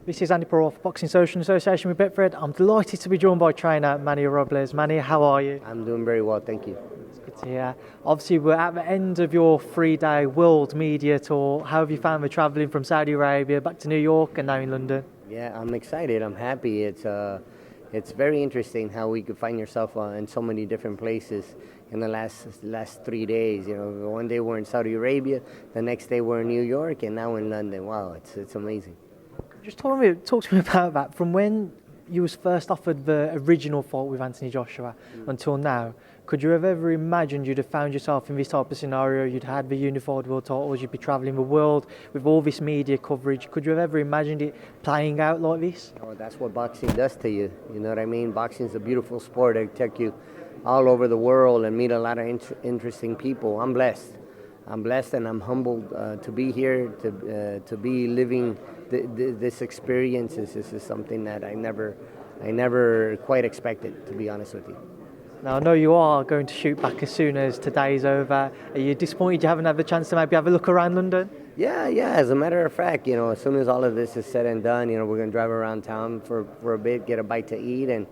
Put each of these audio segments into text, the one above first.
This is Andy Pearl, Boxing Social Association with Betfred. I'm delighted to be joined by trainer Manny Robles. Manny, how are you? I'm doing very well, thank you. It's good to hear. Obviously, we're at the end of your 3-day world media tour. How have you found the travelling from Saudi Arabia back to New York and now in London? Yeah, I'm excited. I'm happy. It's very interesting how we could find yourself in so many different places in the last 3 days. You know, one day we're in Saudi Arabia, the next day we're in New York, and now in London. Wow, it's amazing. Just talk to me about that. From when you was first offered the original fight with Anthony Joshua until now, could you have ever imagined you'd have found yourself in this type of scenario? You'd had the unified world titles, you'd be travelling the world with all this media coverage. Could you have ever imagined it playing out like this? Oh, that's what boxing does to you. You know what I mean? Boxing's a beautiful sport. It take you all over the world and meet a lot of interesting people. I'm blessed and I'm humbled to be here, to be living this experience. This is something that I never quite expected, to be honest with you. Now, I know you are going to shoot back as soon as today's over. Are you disappointed you haven't had the chance to maybe have a look around London? Yeah. As a matter of fact, you know, as soon as all of this is said and done, you know, we're gonna drive around town for a bit, get a bite to eat, and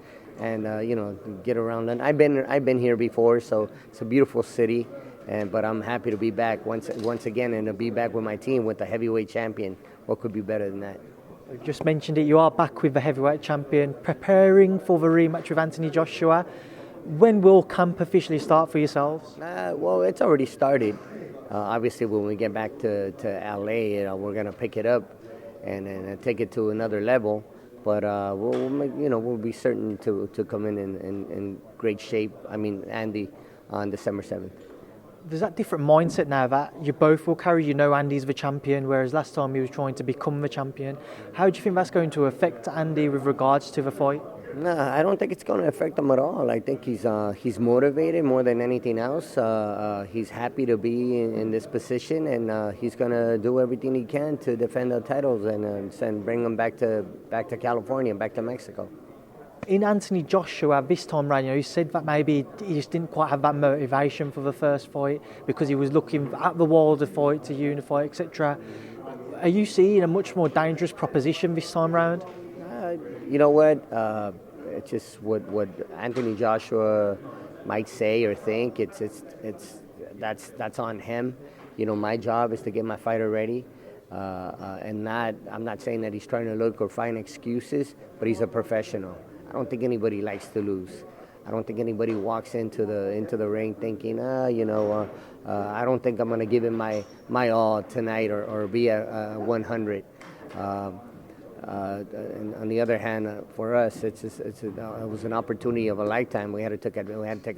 you know, get around London. I've been here before, so it's a beautiful city. But I'm happy to be back once again, and to be back with my team, with the heavyweight champion. What could be better than that? You just mentioned it, you are back with the heavyweight champion, preparing for the rematch with Anthony Joshua. When will camp officially start for yourselves? Well, it's already started. Obviously, when we get back to LA, you know, we're going to pick it up and take it to another level. But we'll be certain to come in great shape. I mean, Andy, on December 7th. There's that different mindset now that you both will carry. You know Andy's the champion, whereas last time he was trying to become the champion. How do you think that's going to affect Andy with regards to the fight? No, I don't think it's going to affect him at all. I think he's motivated more than anything else. He's happy to be in this position, and he's going to do everything he can to defend the titles and bring them back to California, back to Mexico. In Anthony Joshua this time round, you know, he said that maybe he just didn't quite have that motivation for the first fight because he was looking at the Wilder fight to unify, etc. Are you seeing a much more dangerous proposition this time round? You know what? It's just what Anthony Joshua might say or think. That's on him. You know, my job is to get my fighter ready, I'm not saying that he's trying to look or find excuses, but he's a professional. I don't think anybody likes to lose. I don't think anybody walks into the ring thinking, I don't think I'm going to give it my all tonight or be at 100. And on the other hand, for us, it was an opportunity of a lifetime. We had to take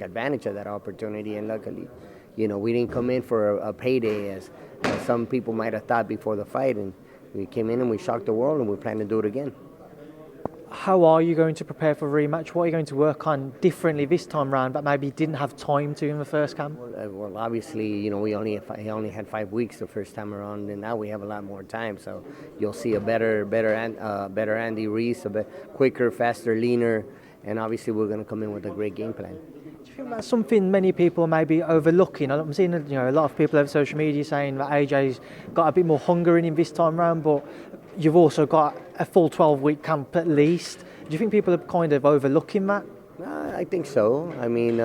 advantage of that opportunity, and luckily, you know, we didn't come in for a payday as some people might have thought before the fight, and we came in and we shocked the world, and we plan to do it again. How are you going to prepare for a rematch? What are you going to work on differently this time round that maybe didn't have time to in the first camp? Well, obviously, you know, he only had 5 weeks the first time around, and now we have a lot more time. So you'll see a better Andy Ruiz, a bit quicker, faster, leaner, and obviously we're going to come in with a great game plan. Do you think that's something many people may be overlooking? I'm seeing, you know, a lot of people over social media saying that AJ's got a bit more hunger in him this time round, but you've also got a full 12-week camp at least. Do you think people are kind of overlooking that? I think so. I mean,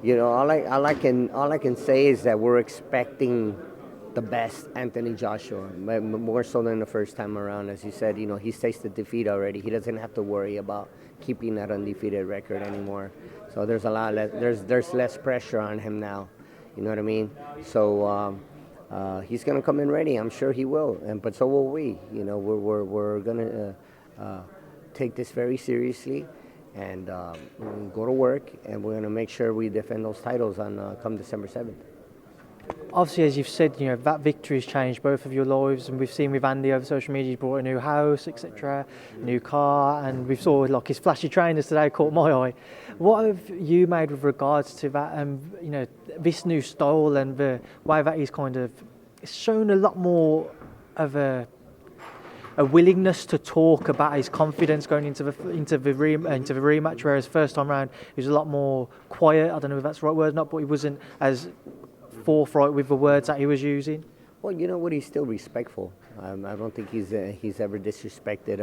you know, all I can say is that we're expecting the best Anthony Joshua, more so than the first time around. As you said, you know, he's tasted defeat already. He doesn't have to worry about keeping that undefeated record anymore. So there's a lot less, there's less pressure on him now. You know what I mean? So he's going to come in ready. I'm sure he will, but so will we. You know, we're going to take this very seriously and go to work, and we're going to make sure we defend those titles on come December 7th. Obviously, as you've said, you know, that victory has changed both of your lives, and we've seen with Andy over social media, he bought a new house, etc., new car, and we've saw like his flashy trainers today caught my eye. What have you made with regards to that, you know, this new style and the way that he's kind of shown a lot more of a willingness to talk about his confidence going into the rematch, whereas first time round he was a lot more quiet. I don't know if that's the right word or not, but he wasn't as forthright with the words that he was using. Well, you know what? He's still respectful. I don't think he's ever disrespected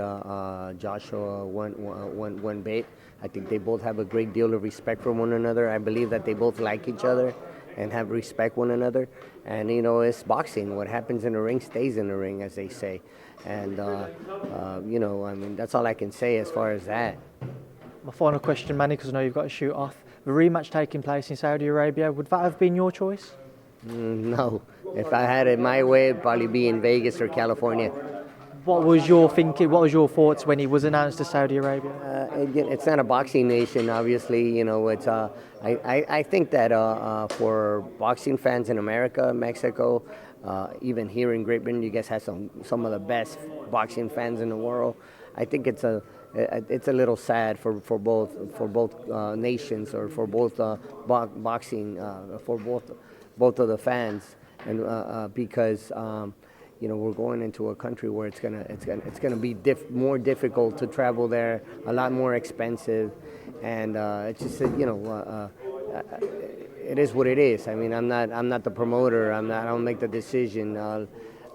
Joshua one bit. I think they both have a great deal of respect for one another. I believe that they both like each other and have respect one another. And you know, it's boxing. What happens in the ring stays in the ring, as they say. And you know, I mean, that's all I can say as far as that. My final question, Manny, because I know you've got to shoot off. The rematch taking place in Saudi Arabia, would that have been your choice? No. If I had it my way, it'd probably be in Vegas or California. What was your thinking? What was your thoughts when he was announced to Saudi Arabia? Again, it's not a boxing nation, obviously. You know, it's. I think that for boxing fans in America, Mexico, even here in Great Britain, you guys have some of the best boxing fans in the world. I think it's a little sad for both nations, or for both boxing, for both of the fans, and because. You know, we're going into a country where it's gonna be more difficult to travel there, a lot more expensive, and it's just you know, it is what it is. I mean, I'm not the promoter. I don't make the decision.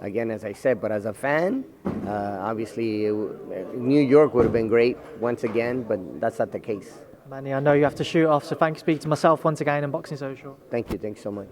Again, as I said, but as a fan, obviously, New York would have been great once again, but that's not the case. Manny, I know you have to shoot off, so thanks for speaking to myself once again on Boxing Social. Thank you. Thanks so much.